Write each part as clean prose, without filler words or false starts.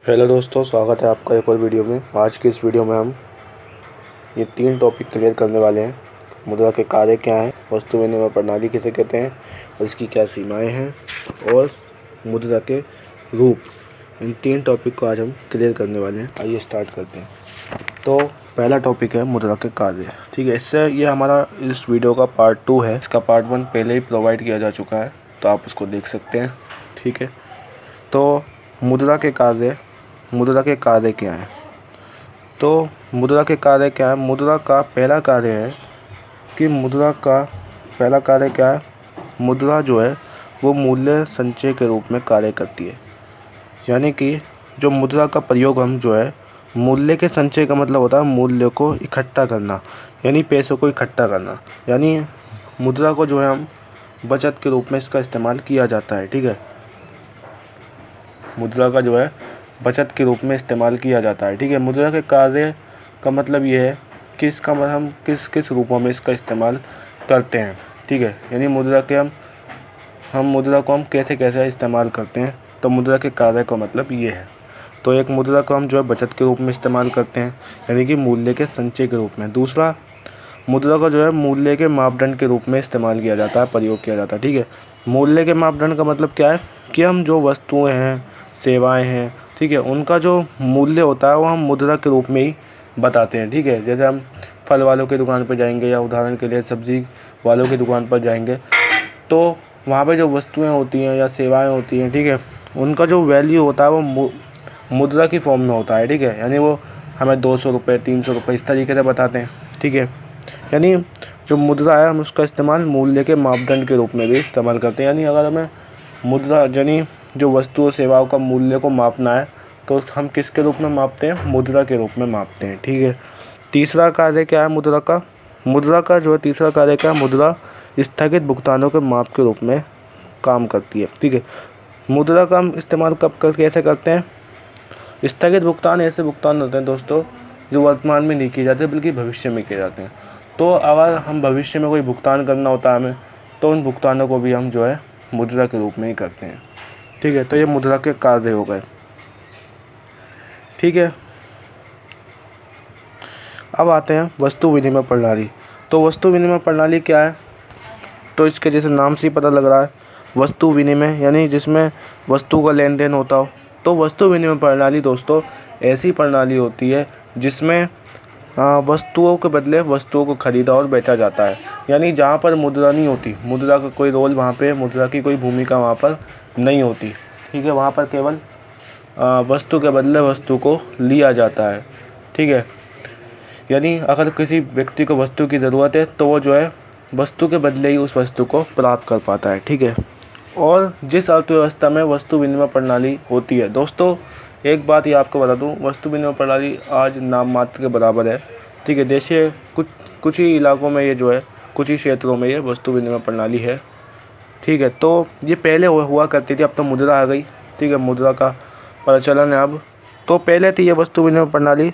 Hello दोस्तों, स्वागत है आपका एक और वीडियो में। आज की इस वीडियो में हम ये 3 टॉपिक क्लियर करने वाले हैं। मुद्रा के कार्य क्या हैं, वस्तु विनिमय प्रणाली किसे कहते हैं और इसकी क्या सीमाएं हैं, और मुद्रा के रूप। इन 3 टॉपिक को आज हम क्लियर करने वाले हैं। आइए स्टार्ट करते हैं। तो पहला टॉपिक है मुद्रा के कार्य। ठीक है, इससे ये हमारा इस वीडियो का पार्ट 2 है। इसका पार्ट 1 पहले ही प्रोवाइड किया जा चुका है, तो आप उसको देख सकते हैं। ठीक है, तो मुद्रा के कार्य क्या है। तो मुद्रा के कार्य क्या है। मुद्रा का पहला कार्य है कि मुद्रा जो है वो मूल्य संचय के रूप में कार्य करती है। यानी कि जो मुद्रा का प्रयोग हम जो है, मूल्य के संचय का मतलब होता है मूल्य को इकट्ठा करना, यानी पैसों को इकट्ठा करना। यानी मुद्रा को जो है हम बचत के रूप में इसका इस्तेमाल किया जाता है। ठीक है, मुद्रा का जो है बचत के रूप में इस्तेमाल किया जाता है। ठीक है, मुद्रा के कार्य का मतलब ये है कि इसका मतलब हम किस रूपों में इसका इस्तेमाल करते हैं। ठीक है, यानी मुद्रा को हम कैसे कैसे इस्तेमाल करते हैं। तो मुद्रा के कार्य का मतलब ये है। तो एक, मुद्रा को हम जो है बचत के रूप में इस्तेमाल करते हैं, यानी कि मूल्य के संचय के रूप में। दूसरा, मुद्रा का जो है मूल्य के मापदंड के रूप में इस्तेमाल किया जाता है, प्रयोग किया जाता है। ठीक है, मूल्य के मापदंड का मतलब क्या है कि हम जो वस्तुएं हैं, सेवाएं हैं, ठीक है, उनका जो मूल्य होता है वो हम मुद्रा के रूप में ही बताते हैं। ठीक है, जैसे हम फल वालों की दुकान पर जाएंगे या उदाहरण के लिए सब्जी वालों की दुकान पर जाएंगे, तो वहाँ पे जो वस्तुएं होती हैं या सेवाएं होती हैं, ठीक है, उनका जो वैल्यू होता है वो मुद्रा की फॉर्म में होता है। ठीक है, यानी वो हमें 200 रुपये, 300 रुपये इस तरीके से बताते हैं। ठीक है, यानी जो मुद्रा है हम उसका इस्तेमाल मूल्य के मापदंड के रूप में भी इस्तेमाल करते हैं। यानी अगर हमें मुद्रा यानी जो वस्तु और सेवाओं का मूल्य को मापना है तो हम किसके रूप में मापते हैं, मुद्रा के रूप में मापते हैं। ठीक है, तीसरा कार्य क्या है मुद्रा का जो है तीसरा कार्य क्या है, मुद्रा स्थगित भुगतानों के माप के रूप में काम करती है। ठीक है, मुद्रा का हम इस्तेमाल कैसे करते हैं। स्थगित भुगतान ऐसे भुगतान होते हैं दोस्तों जो वर्तमान में नहीं किए जाते बल्कि भविष्य में किए जाते हैं। तो अगर हम भविष्य में कोई भुगतान करना होता है हमें, तो उन भुगतानों को भी हम जो है मुद्रा के रूप में ही करते हैं। ठीक है, तो ये मुद्रा के कार्य हो गए। ठीक है, अब आते हैं वस्तु विनिमय प्रणाली। तो वस्तु विनिमय प्रणाली क्या है। तो इसके जैसे नाम से ही पता लग रहा है, वस्तु विनिमय यानी जिसमें वस्तु का लेन देन होता हो। तो वस्तु विनिमय प्रणाली दोस्तों ऐसी प्रणाली होती है जिसमें वस्तुओं के बदले वस्तुओं को खरीदा और बेचा जाता है। यानी जहाँ पर मुद्रा नहीं होती, मुद्रा का कोई रोल वहाँ पे, मुद्रा की कोई भूमिका वहाँ पर नहीं होती। ठीक है, वहाँ पर केवल वस्तु के बदले वस्तु को लिया जाता है। ठीक है, यानी अगर किसी व्यक्ति को वस्तु की ज़रूरत है तो वो जो है वस्तु के बदले ही उस वस्तु को प्राप्त कर पाता है। ठीक है, और जिस अर्थव्यवस्था में वस्तु विनिमय प्रणाली होती है दोस्तों, एक बात ये आपको बता दूं, वस्तु विनिमय प्रणाली आज नाम मात्र के बराबर है। ठीक है, जैसे कुछ ही इलाकों में ये जो है, कुछ ही क्षेत्रों में ये वस्तु विनिमय प्रणाली है। ठीक है, तो ये पहले हुआ करती थी, अब तो मुद्रा आ गई। ठीक है, मुद्रा का प्रचलन है अब। तो पहले थी ये वस्तु विनिमय प्रणाली।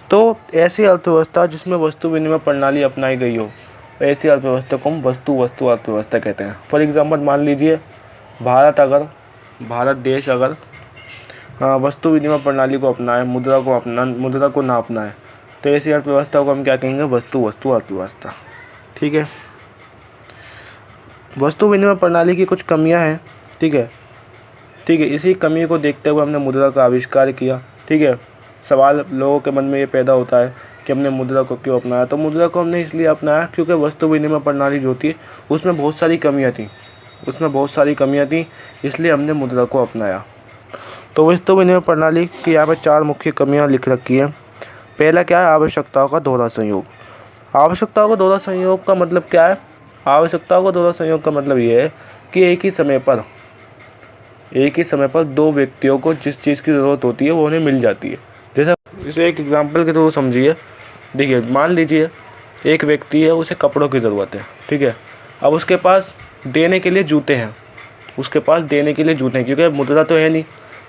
तो ऐसी अर्थव्यवस्था जिसमें वस्तु विनिमय प्रणाली अपनाई गई हो, ऐसी अर्थव्यवस्था को हम वस्तु अर्थव्यवस्था कहते हैं। फॉर एग्जांपल मान लीजिए भारत देश अगर वस्तु विनिमय प्रणाली को अपनाए, मुद्रा को ना अपनाए, तो ऐसी अर्थव्यवस्था को हम क्या कहेंगे, वस्तु अर्थव्यवस्था। ठीक है, वस्तु विनिमय प्रणाली की कुछ कमियां हैं। ठीक है, इसी कमी को देखते हुए हमने मुद्रा का आविष्कार किया। ठीक है, सवाल लोगों के मन में ये पैदा होता है कि हमने मुद्रा को क्यों अपनाया। तो मुद्रा को हमने इसलिए अपनाया क्योंकि वस्तु विनिमय प्रणाली जो थी उसमें बहुत सारी कमियां थी, इसलिए हमने मुद्रा को अपनाया। तो वस्तु विनिमय प्रणाली की यहाँ पर 4 मुख्य कमियाँ लिख रखी हैं। पहला क्या है, आवश्यकताओं का दोहरा संयोग। आवश्यकताओं का दोहरा संयोग का मतलब क्या है। आवश्यकताओं का दोहरा संयोग का मतलब ये है कि एक ही समय पर 2 व्यक्तियों को जिस चीज़ की ज़रूरत होती है वो उन्हें मिल जाती है। जैसे एक एग्जांपल के थ्रू समझिए। देखिए, मान लीजिए एक व्यक्ति है, उसे कपड़ों की ज़रूरत है। ठीक है, अब उसके पास देने के लिए जूते हैं, क्योंकि मुद्रा तो है नहीं।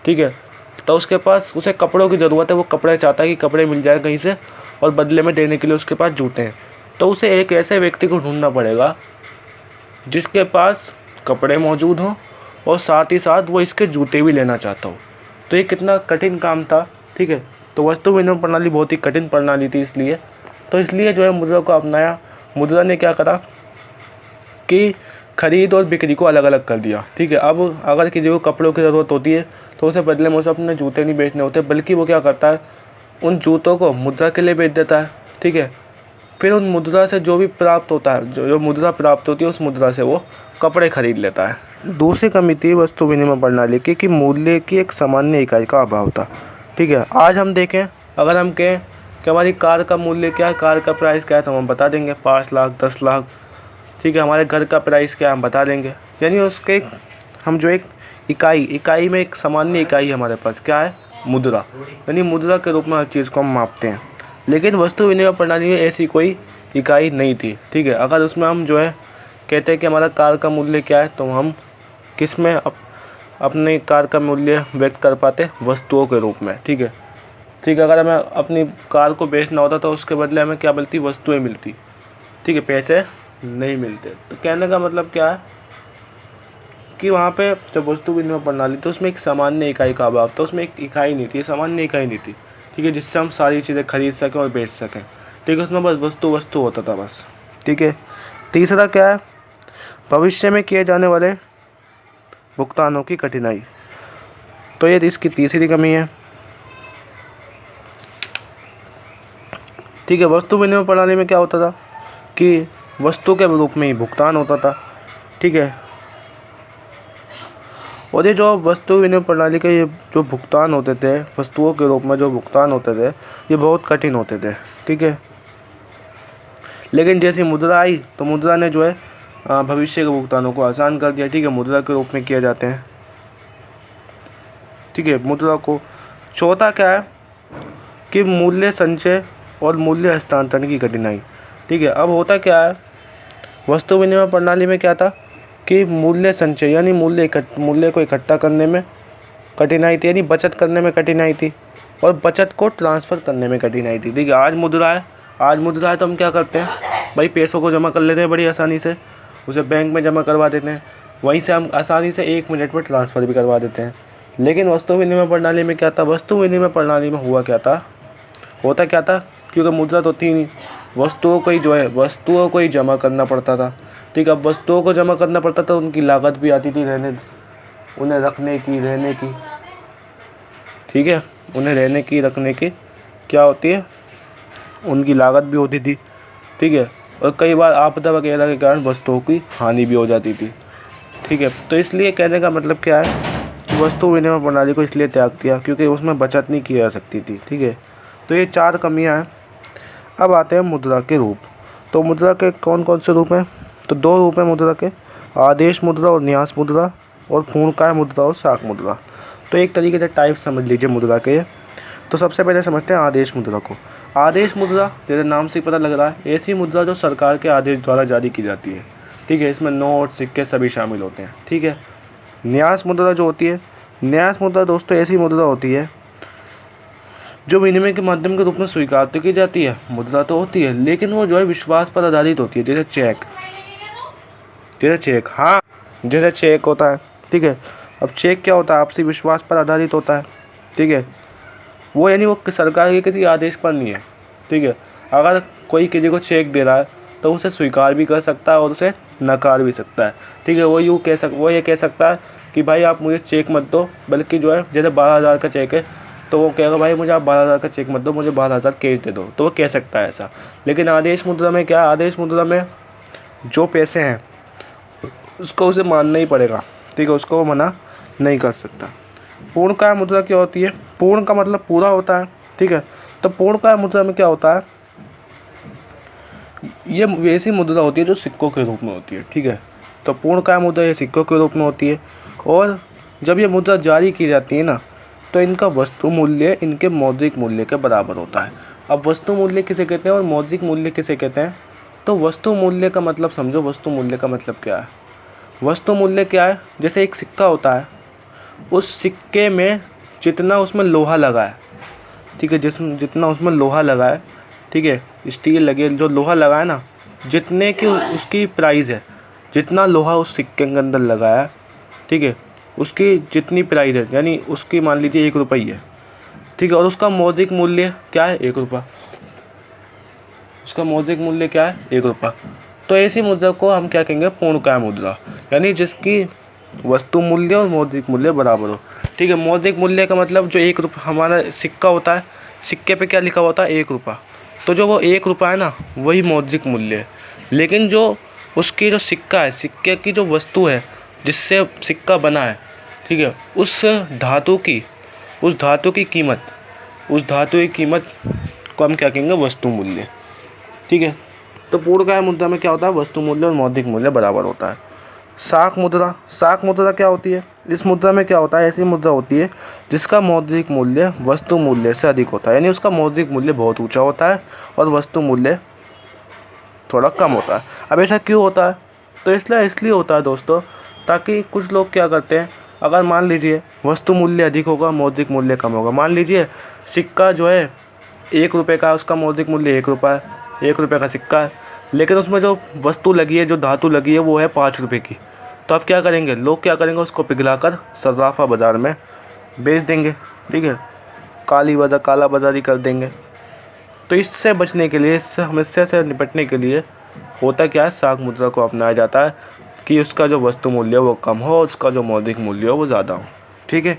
ठीक है, तो उसके पास उसे कपड़ों की ज़रूरत है, वो कपड़े चाहता है कि कपड़े मिल जाए कहीं से, और बदले में देने के लिए उसके पास जूते हैं। तो उसे एक ऐसे व्यक्ति को ढूंढना पड़ेगा जिसके पास कपड़े मौजूद हों और साथ ही साथ वो इसके जूते भी लेना चाहता हो। तो ये कितना कठिन काम था, ठीक है। तो वस्तु विनिमय प्रणाली बहुत ही कठिन प्रणाली थी, इसलिए जो है मुद्रा को अपनाया। मुद्रा ने क्या करा कि खरीद और बिक्री को अलग अलग कर दिया, ठीक है। अब अगर किसी को कपड़ों की ज़रूरत होती है तो उसे बदले में उसे अपने जूते नहीं बेचने होते, बल्कि वो क्या करता है, उन जूतों को मुद्रा के लिए बेच देता है, ठीक है। फिर उन मुद्रा से जो भी प्राप्त होता है, जो मुद्रा प्राप्त होती है, उस मुद्रा से वो कपड़े खरीद लेता है। दूसरी कमी थी वस्तु विनिमय प्रणाली की कि मूल्य की एक सामान्य इकाई का अभाव था, ठीक है। आज हम देखें, अगर हम कहें कि हमारी कार का मूल्य क्या है, कार का प्राइस क्या है, तो हम बता देंगे 5 लाख 10 लाख, ठीक है। हमारे घर का प्राइस क्या है हम बता देंगे। यानी उसके हम जो एक इकाई में एक सामान्य इकाई हमारे पास क्या है, मुद्रा, यानी मुद्रा के रूप में हर चीज़ को हम मापते हैं। लेकिन वस्तु विनिमय प्रणाली में ऐसी कोई इकाई नहीं थी, ठीक है। अगर उसमें हम जो है कहते हैं कि हमारा कार का मूल्य क्या है, तो हम किस में अपने कार का मूल्य व्यक्त कर पाते, वस्तुओं के रूप में, ठीक है। अगर हमें अपनी कार को बेचना होता तो उसके बदले हमें क्या मिलती, वस्तुएं मिलती, ठीक है, पैसे नहीं मिलते। तो कहने का मतलब क्या है कि वहाँ पे जब वस्तु विनिमय प्रणाली तो उसमें एक सामान्य इकाई का अभाव था, उसमें एक इकाई नहीं थी, सामान्य इकाई नहीं थी, ठीक है, जिससे हम सारी चीज़ें खरीद सकें और बेच सकें, ठीक है। उसमें बस वस्तु होता था बस, ठीक है। तीसरा क्या है, भविष्य में किए जाने वाले भुगतानों की कठिनाई। तो ये इसकी तीसरी कमी है, ठीक है। वस्तु विनिमय प्रणाली में क्या होता था कि वस्तु के रूप में ही भुगतान होता था, ठीक है। और ये जो वस्तु विनिमय प्रणाली के ये जो भुगतान होते थे, वस्तुओं के रूप में जो भुगतान होते थे, ये बहुत कठिन होते थे, ठीक है। लेकिन जैसी मुद्रा आई तो मुद्रा ने जो है भविष्य के भुगतानों को आसान कर दिया, ठीक है। मुद्रा के रूप में किए जाते हैं, ठीक है, मुद्रा को। चौथा क्या है कि मूल्य संचय और मूल्य हस्तांतरण की कठिनाई, ठीक है। अब होता क्या है, वस्तु विनिमय प्रणाली में क्या था कि मूल्य संचय यानी मूल्य को इकट्ठा करने में कठिनाई थी, यानी बचत करने में कठिनाई थी, और बचत को ट्रांसफ़र करने में कठिनाई थी, ठीक है। आज मुद्रा है तो हम क्या करते हैं भाई, पैसों को जमा कर लेते हैं बड़ी आसानी से, उसे बैंक में जमा करवा देते हैं, वहीं से हम आसानी से 1 मिनट में ट्रांसफ़र भी करवा देते हैं। लेकिन वस्तु विनिमय प्रणाली में क्या था, वस्तु विनिमय प्रणाली में होता क्या था, क्योंकि मुद्रा तो थी नहीं, वस्तुओं को ही जमा करना पड़ता था, ठीक है। अब वस्तुओं को जमा करना पड़ता था, उनकी लागत भी आती थी, उन्हें रखने की, रहने की, ठीक है, उन्हें रहने की, रखने की क्या होती है, उनकी लागत भी होती थी, ठीक है। और कई बार आपदा वगैरह के कारण वस्तुओं की हानि भी हो जाती थी, ठीक है। तो इसलिए कहने का मतलब क्या है कि वस्तु विनिमय प्रणाली को इसलिए त्याग दिया क्योंकि उसमें बचत नहीं की जा सकती थी, ठीक है। तो ये 4 कमियां हैं। अब आते हैं मुद्रा के रूप। तो मुद्रा के कौन कौन से रूप हैं, तो 2 रूप हैं मुद्रा के, आदेश मुद्रा और न्यास मुद्रा, और पूर्णकाय मुद्रा और शाक मुद्रा। तो एक तरीके से टाइप समझ लीजिए मुद्रा के। तो सबसे पहले समझते हैं आदेश मुद्रा को। आदेश मुद्रा जैसे नाम से पता लग रहा है, ऐसी मुद्रा जो सरकार के आदेश द्वारा जारी की जाती है, ठीक है। इसमें नोट, सिक्के सभी शामिल होते हैं, ठीक है। न्यास मुद्रा जो होती है, न्यास मुद्रा दोस्तों ऐसी मुद्रा होती है जो विनिमय के माध्यम के रूप में स्वीकार तो की जाती है, मुद्रा तो होती है, लेकिन वो जो है विश्वास पर आधारित होती है, जैसे चेक होता है, ठीक है। अब चेक क्या होता है, आपसी विश्वास पर आधारित होता है, ठीक है। वो यानी वो सरकार के किसी आदेश पर नहीं है, ठीक है। अगर कोई किसी को चेक दे रहा है तो उसे स्वीकार भी कर सकता है और उसे नकार भी सकता है, ठीक है। वो ये कह सकता है कि भाई आप मुझे चेक मत दो, बल्कि जो है जैसे 12,000 का चेक है तो वो कहेगा भाई मुझे आप 12,000 का चेक मत दो, मुझे 12,000 कैश दे दो, तो वो कह सकता है ऐसा। लेकिन आदेश मुद्रा में क्या, आदेश मुद्रा में जो पैसे हैं उसको उसे मानना ही पड़ेगा, ठीक है, उसको वो मना नहीं कर सकता। पूर्णकाय मुद्रा क्या होती है, पूर्ण का मतलब पूरा होता है, ठीक है। तो पूर्णकाय मुद्रा में क्या होता है, ये वैसी मुद्रा होती है जो सिक्कों के रूप में होती है, ठीक है। तो पूर्णकाय मुद्रा ये सिक्कों के रूप में होती है, और जब ये मुद्रा जारी की जाती है ना, तो इनका वस्तु मूल्य इनके मौद्रिक मूल्य के बराबर होता है। अब वस्तु मूल्य किसे कहते हैं और मौद्रिक मूल्य किसे कहते हैं, तो वस्तु मूल्य का मतलब समझो, वस्तु मूल्य का मतलब क्या है। वस्तु मूल्य क्या है, जैसे एक सिक्का होता है, उस सिक्के में जितना उसमें लोहा लगा है, ठीक है, जितना उसमें लोहा लगा है, ठीक है, स्टील लगे, जो लोहा लगा है ना, जितने की उसकी प्राइस है, जितना लोहा उस सिक्के के अंदर लगा है, ठीक है, उसकी जितनी प्राइस है, यानी उसकी मान लीजिए 1 रुपये है, ठीक है, और उसका मौद्रिक मूल्य क्या है 1 रुपये, उसका मौद्रिक मूल्य क्या है 1 रुपये। तो ऐसी मुद्रा को हम क्या कहेंगे, पूर्णकाय मुद्रा, यानी जिसकी वस्तु मूल्य और मौद्रिक मूल्य बराबर हो, ठीक है। मौद्रिक मूल्य का मतलब जो 1 रुपये हमारा सिक्का होता है, सिक्के पे क्या लिखा होता है 1 रुपये, तो जो वो 1 रुपये है ना वही मौद्रिक मूल्य है। लेकिन जो उसकी जो सिक्का है, सिक्के की जो वस्तु है जिससे सिक्का बना है, ठीक है, उस धातु की कीमत को हम क्या कहेंगे, वस्तु मूल्य, ठीक है। तो पूर्णकाय मुद्रा में क्या होता है, वस्तु मूल्य और मौद्रिक मूल्य बराबर होता है। शाक मुद्रा क्या होती है, इस मुद्रा में क्या होता है, ऐसी मुद्रा होती है जिसका मौद्रिक मूल्य वस्तु मूल्य से अधिक होता है, यानी उसका मौद्रिक मूल्य बहुत ऊंचा होता है और वस्तु मूल्य थोड़ा कम होता है। अब ऐसा क्यों होता है, तो इसलिए होता है दोस्तों, ताकि कुछ लोग क्या करते हैं, अगर मान लीजिए वस्तु मूल्य अधिक होगा, मौद्रिक मूल्य कम होगा। मान लीजिए सिक्का जो है 1 रुपये का, उसका मौद्रिक मूल्य 1 रुपये है, 1 रुपये का सिक्का है, लेकिन उसमें जो वस्तु लगी है, जो धातु लगी है, वो है 5 रुपये की। तो अब क्या करेंगे लोग, क्या करेंगे, उसको पिघलाकर सर्राफा बाज़ार में बेच देंगे, ठीक है, काला बाज़ारी कर देंगे। तो इससे बचने के लिए, इस समस्या से निपटने के लिए होता क्या है, शाक मुद्रा को अपनाया जाता है कि उसका जो वस्तु मूल्य वो कम हो और उसका जो मौद्रिक मूल्य हो वो ज़्यादा हो, ठीक है।